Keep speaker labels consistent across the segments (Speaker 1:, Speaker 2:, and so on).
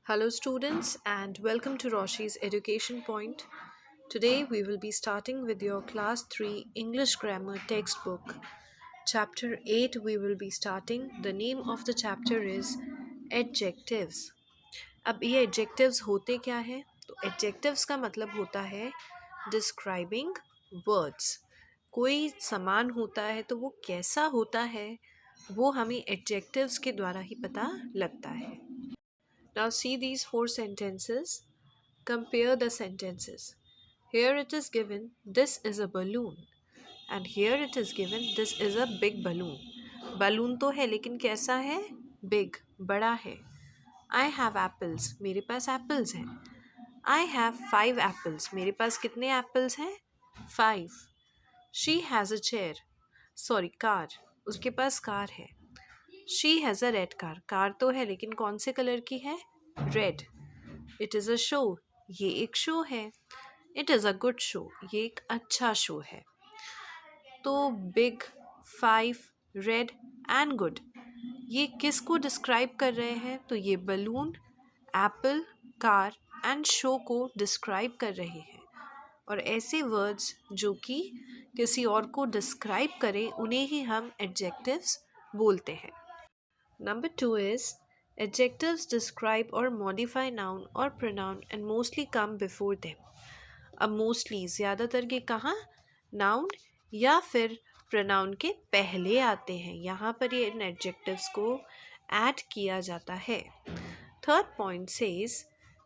Speaker 1: Hello, students, and welcome to Roshi's Education Point. Today, we will be starting with your Class 3 English Grammar textbook. Chapter 8, we will be starting. The name of the chapter is Adjectives. अब ये adjectives होते क्या हैं? तो adjectives का मतलब होता है describing words. कोई सामान होता है तो वो कैसा होता है वो हमें adjectives के द्वारा ही पता लगता है. Now see these four sentences. Compare the sentences. Here it is given, this is a balloon. And here it is given, this is a big balloon. Balloon तो है लेकिन कैसा है? Big, बड़ा है. I have apples. मेरे पास apples हैं. I have 5 apples. मेरे पास कितने apples हैं? 5. She has a chair. Sorry, car. उसके पास कार है. She has a red car. Car तो है लेकिन कौन से कलर की है? Red. It is a show. ये एक शो है. It is a good show. ये एक अच्छा शो है. तो big, 5, red and good ये किसको डिस्क्राइब कर रहे हैं? तो ये balloon, Apple, car and show को डिस्क्राइब कर रहे हैं. और ऐसे वर्ड्स जो कि किसी और को डिस्क्राइब करें उन्हें ही हम एडजेक्टिव्स बोलते हैं. Number 2 is adjectives describe or modify noun or pronoun and mostly come before them. अब mostly ज़्यादातर के कहाँ noun या फिर pronoun के पहले आते हैं. यहाँ पर ये इन adjectives को add किया जाता है. Third point says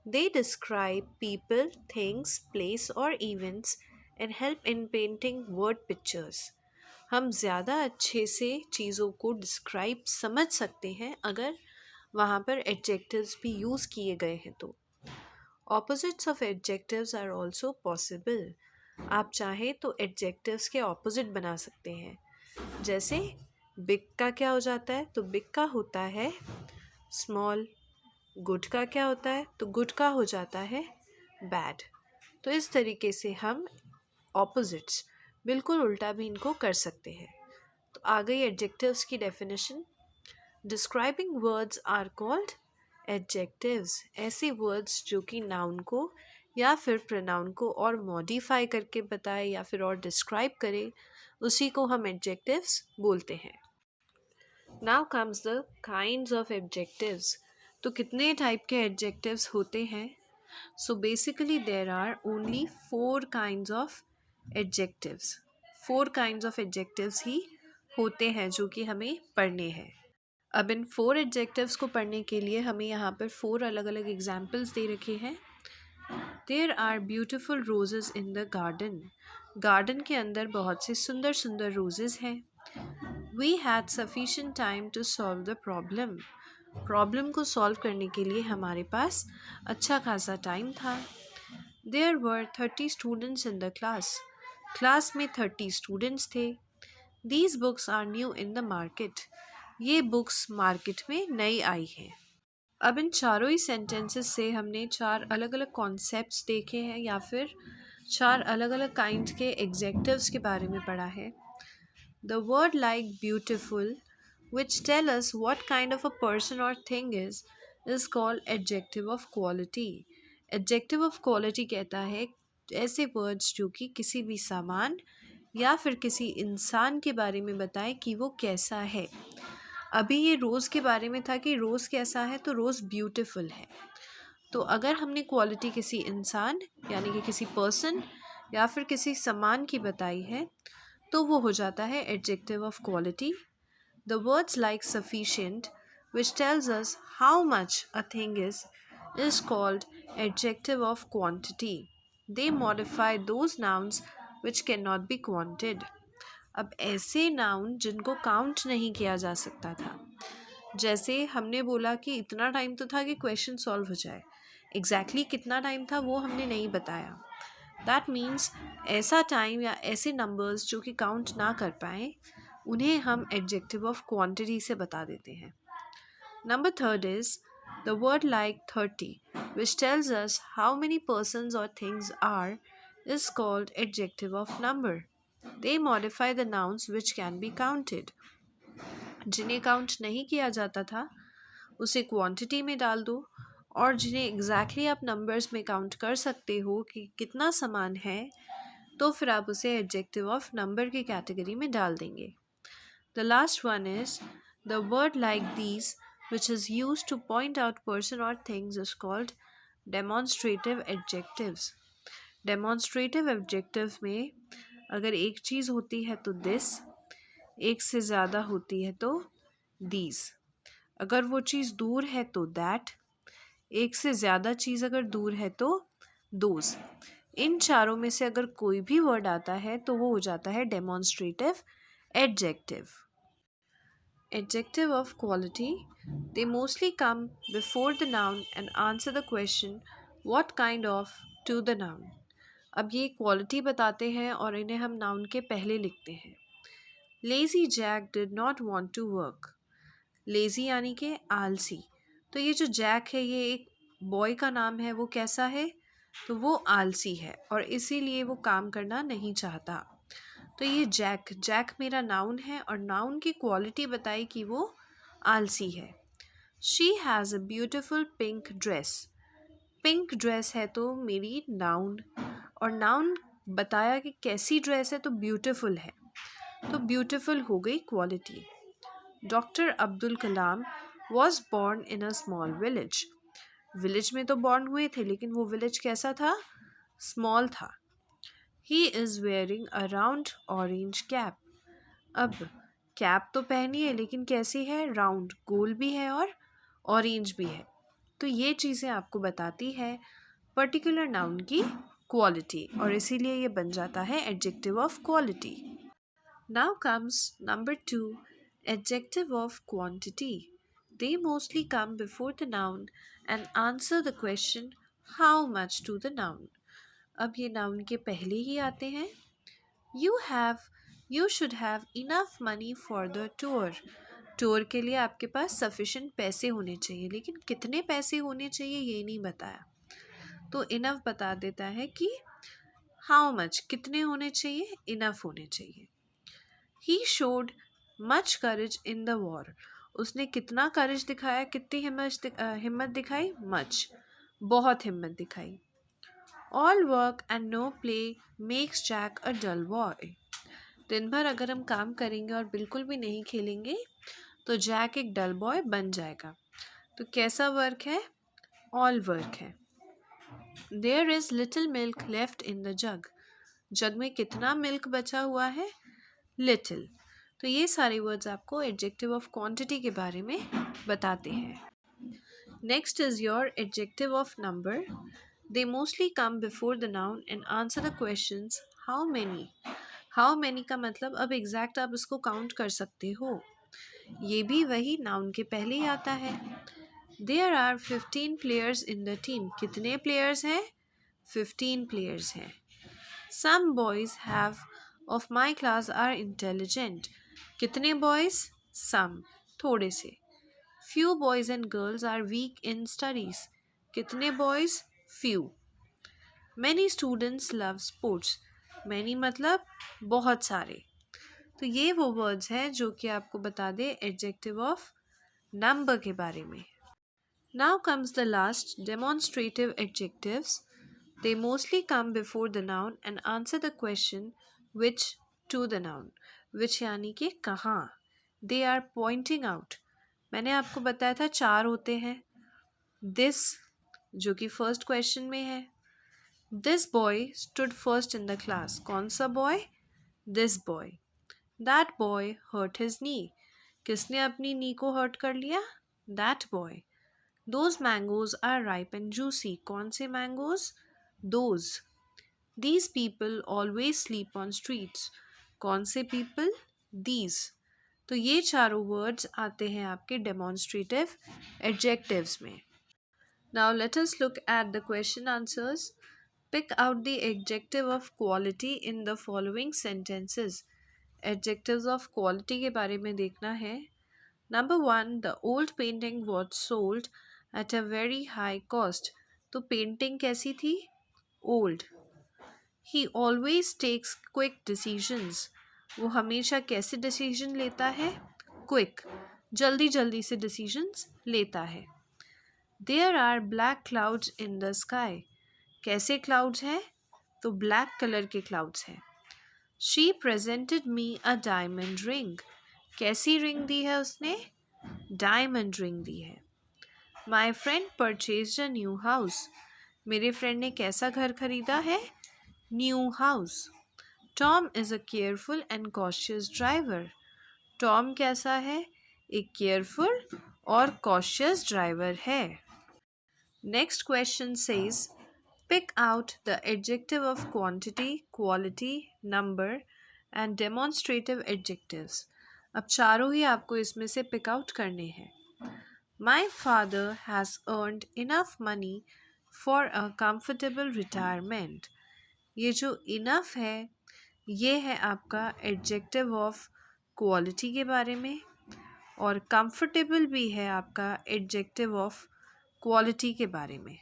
Speaker 1: they describe people, things, place or events and help in painting word pictures. हम ज़्यादा अच्छे से चीज़ों को डिस्क्राइब समझ सकते हैं अगर वहाँ पर एडजेक्टिव्स भी यूज़ किए गए हैं तो. Opposites of adjectives are also possible. आप चाहें तो एडजेक्टिव्स के ऑपोजिट बना सकते हैं. जैसे बिग का क्या हो जाता है? तो बिग का होता है स्मॉल. गुड का क्या होता है? तो गुड का हो जाता है बैड. तो इस तरीके से हम ऑपोजिट्स बिल्कुल उल्टा भी इनको कर सकते हैं. तो आ गई एडजेक्टिव्स की definition. Describing words are called adjectives. ऐसे वर्ड्स जो कि नाउन को या फिर प्रोनाउन को और मॉडिफाई करके बताए या फिर और डिस्क्राइब करे उसी को हम एडजेक्टिव्स बोलते हैं. Now comes the kinds of adjectives. तो कितने टाइप के एडजेक्टिव्स होते हैं? So basically there are only 4 kinds of adjectives. 4 kinds of adjectives ही होते हैं जो कि हमें पढ़ने हैं. अब इन 4 एडजेक्टिव्स को पढ़ने के लिए हमें यहाँ पर 4 अलग अलग एग्जाम्पल्स दे रखे हैं. There are beautiful roses in the garden. Garden के अंदर बहुत से सुंदर सुंदर रोजेज हैं. We had sufficient time to solve the problem. Problem को सॉल्व करने के लिए हमारे पास अच्छा खासा टाइम था. There were 30 students in the class. Class में 30 स्टूडेंट्स थे. These books are new in the market. ये बुक्स मार्केट में नई आई हैं. अब इन चारों ही सेंटेंसेस से हमने 4 अलग अलग कॉन्सेप्ट्स देखे हैं या फिर 4 अलग अलग काइंड के एग्जेक्टिव्स के बारे में पढ़ा है. The word like beautiful which tell us what kind of a person or thing is called adjective of quality. Adjective of quality कहता है ऐसे वर्ड्स जो कि किसी भी सामान या फिर किसी इंसान के बारे में बताए कि वो कैसा है. अभी ये रोज़ के बारे में था कि रोज़ कैसा है, तो रोज़ ब्यूटीफुल है. तो अगर हमने क्वालिटी किसी इंसान यानी कि किसी पर्सन या फिर किसी सामान की बताई है तो वो हो जाता है adjective of quality. The words like sufficient, which tells us how much a thing is called adjective of quantity. They modify those nouns which cannot be counted. अब ऐसे नाउन जिनको काउंट नहीं किया जा सकता था, जैसे हमने बोला कि इतना टाइम तो था कि क्वेश्चन सॉल्व हो जाए. एग्जैक्टली कितना टाइम था वो हमने नहीं बताया. दैट मीन्स ऐसा टाइम या ऐसे नंबर्स जो कि काउंट ना कर पाए उन्हें हम एडजेक्टिव ऑफ क्वांटिटी से बता देते हैं. Number 3 is the word like 30 which tells us how many persons और things are is called adjective of number. They modify the nouns which can be counted. जिन्हें काउंट नहीं किया जाता था उसे क्वांटिटी में डाल दो और जिन्हें एग्जैक्टली आप नंबर्स में काउंट कर सकते हो कि कितना समान है, तो फिर आप उसे एडजेक्टिव ऑफ नंबर की कैटेगरी में डाल देंगे. The last one is the word like these, which is used to point out person or things, is called demonstrative adjectives. Demonstrative adjective में अगर एक चीज़ होती है तो this, एक से ज़्यादा होती है तो these. अगर वो चीज़ दूर है तो that, एक से ज़्यादा चीज़ अगर दूर है तो those. इन चारों में से अगर कोई भी वर्ड आता है तो वो हो जाता है demonstrative adjective. Adjective of quality. They mostly come before the noun and answer the question what kind of to the noun. अब ये quality बताते हैं और इन्हें हम noun के पहले लिखते हैं. Lazy Jack did not want to work. Lazy यानी कि आलसी. तो ये जो Jack है ये एक बॉय का नाम है. वो कैसा है? तो वो आलसी है और इसीलिए वो काम करना नहीं चाहता. तो ये जैक मेरा नाउन है और नाउन की क्वालिटी बताई कि वो आलसी है. She has a beautiful pink dress. Pink dress है तो मेरी नाउन, और नाउन बताया कि कैसी ड्रेस है तो ब्यूटिफुल है, तो ब्यूटिफुल हो गई quality. Doctor Abdul Kalam was born in a small village. Village में तो बॉर्न हुए थे लेकिन वो विलेज कैसा था? स्मॉल था. He is wearing a round orange cap. अब कैप तो पहनी है लेकिन कैसी है? राउंड, गोल भी है और ऑरेंज भी है. तो ये चीज़ें आपको बताती है पर्टिकुलर नाउन की क्वालिटी और इसीलिए ये बन जाता है adjective of quality. Now comes number 2, adjective of quantity. They mostly come before the noun and answer the question how much to the noun. अब ये नाउन के पहले ही आते हैं. You should have enough money for the tour. Tour के लिए आपके पास sufficient पैसे होने चाहिए, लेकिन कितने पैसे होने चाहिए ये नहीं बताया. तो इनफ बता देता है कि हाउ मच, कितने होने चाहिए, इनफ होने चाहिए. He showed much courage in the war. उसने कितना करेज दिखाया, कितनी हिम्मत दिखाई? मच, बहुत हिम्मत दिखाई. All work and no play makes Jack a dull boy. दिन भर अगर हम काम करेंगे और बिल्कुल भी नहीं खेलेंगे तो जैक एक डल बॉय बन जाएगा. तो कैसा वर्क है? ऑल वर्क है. There is little milk left in the jug. जग में कितना मिल्क बचा हुआ है? Little. तो ये सारे वर्ड्स आपको एडजेक्टिव ऑफ क्वांटिटी के बारे में बताते हैं. Next is your adjective of number. They mostly come before the noun and answer the questions how many. How many का मतलब अब एग्जैक्ट आप इसको काउंट कर सकते हो. ये भी वही नाउन के पहले ही आता है. There are 15 players in the team. कितने प्लेयर्स हैं? 15 प्लेयर्स हैं. Some boys of my class are intelligent. कितने बॉयज़? Some, थोड़े से. Few boys and girls are weak in studies. कितने boys? Few. Many students love sports. Many मतलब बहुत सारे. तो ये वो वर्ड्स हैं जो कि आपको बता दे एडजेक्टिव ऑफ नंबर के बारे में. Now comes the last, demonstrative adjectives. They mostly come before the noun and answer the question which to the noun. Which यानी कि कहाँ. They are pointing out. मैंने आपको बताया था 4 होते हैं. This जो कि फर्स्ट क्वेश्चन में है. This boy stood first in the class. कौन सा boy? This boy. That boy hurt his knee. किसने अपनी नी को हर्ट कर लिया? That boy. Those mangoes are ripe and juicy. कौन से mangoes? Those. These people always sleep on streets. कौन से people? These. तो ये चारों वर्ड्स आते हैं आपके डेमोन्स्ट्रेटिव एडजेक्टिव्स में. Now let us look at the question answers. Pick out the adjective of quality in the following sentences. Adjectives of quality के बारे में देखना है. Number 1, the old painting was sold at a very high cost. तो painting कैसी थी? Old. He always takes quick decisions. वो हमेशा कैसे डिसीजन लेता है? Quick. जल्दी जल्दी से डिसीजंस लेता है. There are black clouds in the sky. कैसे क्लाउड्स हैं? तो ब्लैक कलर के क्लाउड्स हैं। She presented me a diamond ring. कैसी रिंग दी है उसने? डायमंड रिंग दी है। My friend purchase a new house. मेरे फ्रेंड ने कैसा घर खरीदा है? New house. Tom is a careful and cautious driver. Tom कैसा है? एक केयरफुल और कॉशियस ड्राइवर है। Next question says pick out the adjective of quantity, quality, number and demonstrative adjectives. अब चारों ही आपको इसमें से पिक आउट करने हैं। My father has earned enough money for a comfortable retirement. ये जो इनफ है ये है आपका एडजेक्टिव ऑफ क्वालिटी के बारे में, और कंफर्टेबल भी है आपका एडजेक्टिव ऑफ क्वालिटी के बारे में।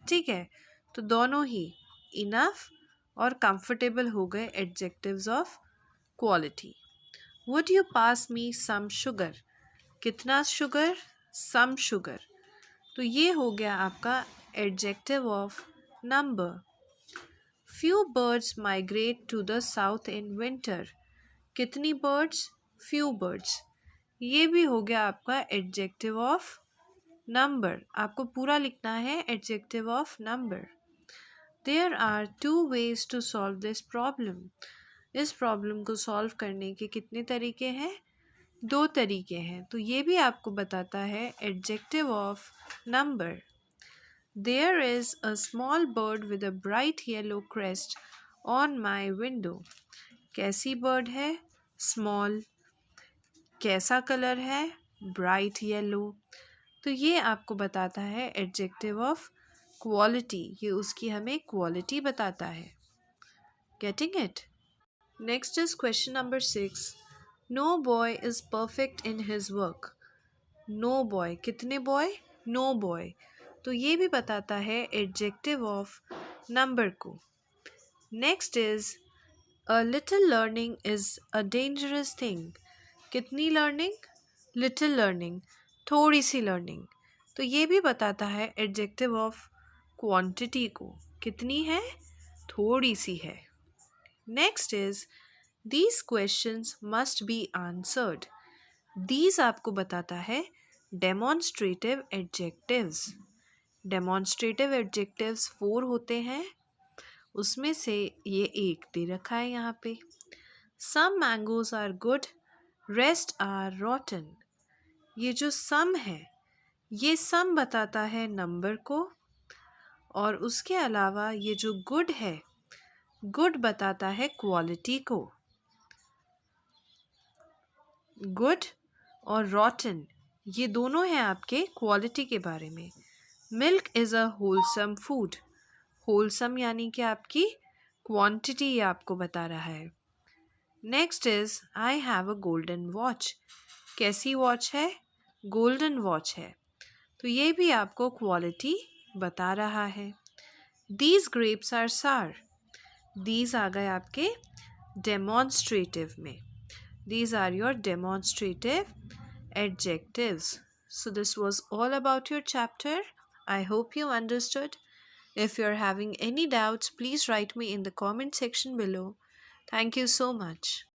Speaker 1: ठीक है, तो दोनों ही इनफ और कंफर्टेबल हो गए adjectives of quality. Would you pass me some sugar? कितना शुगर? Some sugar. तो ये हो गया आपका adjective of number. Few birds migrate to the south in winter. कितनी बर्ड्स? Few birds. ये भी हो गया आपका एडजेक्टिव ऑफ नंबर। आपको पूरा लिखना है adjective of number. There are two ways to solve this problem. इस प्रॉब्लम को सॉल्व करने के कितने तरीके हैं? दो तरीके हैं। तो ये भी आपको बताता है adjective of number. There is a small bird with a bright yellow crest on my window. कैसी बर्ड है? स्मॉल। कैसा कलर है? Bright yellow. तो ये आपको बताता है एडजेक्टिव ऑफ क्वालिटी। ये उसकी हमें क्वालिटी बताता है। Getting it? Next is question number 6। No boy is perfect in his work. No boy. कितने बॉय? No boy. तो ये भी बताता है एडजेक्टिव ऑफ नंबर को। Next is a little learning is a dangerous thing. कितनी लर्निंग? Little learning. थोड़ी सी लर्निंग। तो ये भी बताता है एडजेक्टिव ऑफ क्वांटिटी को। कितनी है? थोड़ी सी है। Next is these questions must be answered. These आपको बताता है डेमोन्स्ट्रेटिव एडजेक्टिव्स। डेमोन्स्ट्रेटिव एडजेक्टिव्स 4 होते हैं, उसमें से ये एक दे रखा है यहाँ पे। Some mangoes are good, rest are rotten. ये जो सम है ये सम बताता है नंबर को, और उसके अलावा ये जो गुड है, गुड बताता है क्वालिटी को। गुड और रॉटन ये दोनों हैं आपके क्वालिटी के बारे में। Milk is a wholesome food. Wholesome यानी कि आपकी क्वांटिटी ये आपको बता रहा है। Next is I have a golden watch. कैसी वॉच है? गोल्डन वॉच है। तो ये भी आपको क्वालिटी बता रहा है। दीज ग्रेप्स आर सार। दीज आ गए आपके डेमोन्स्ट्रेटिव में। These are your demonstrative adjectives. So, this was all about your chapter. I hope you understood. If you're having any doubts, please write me in the comment section below. Thank you so much.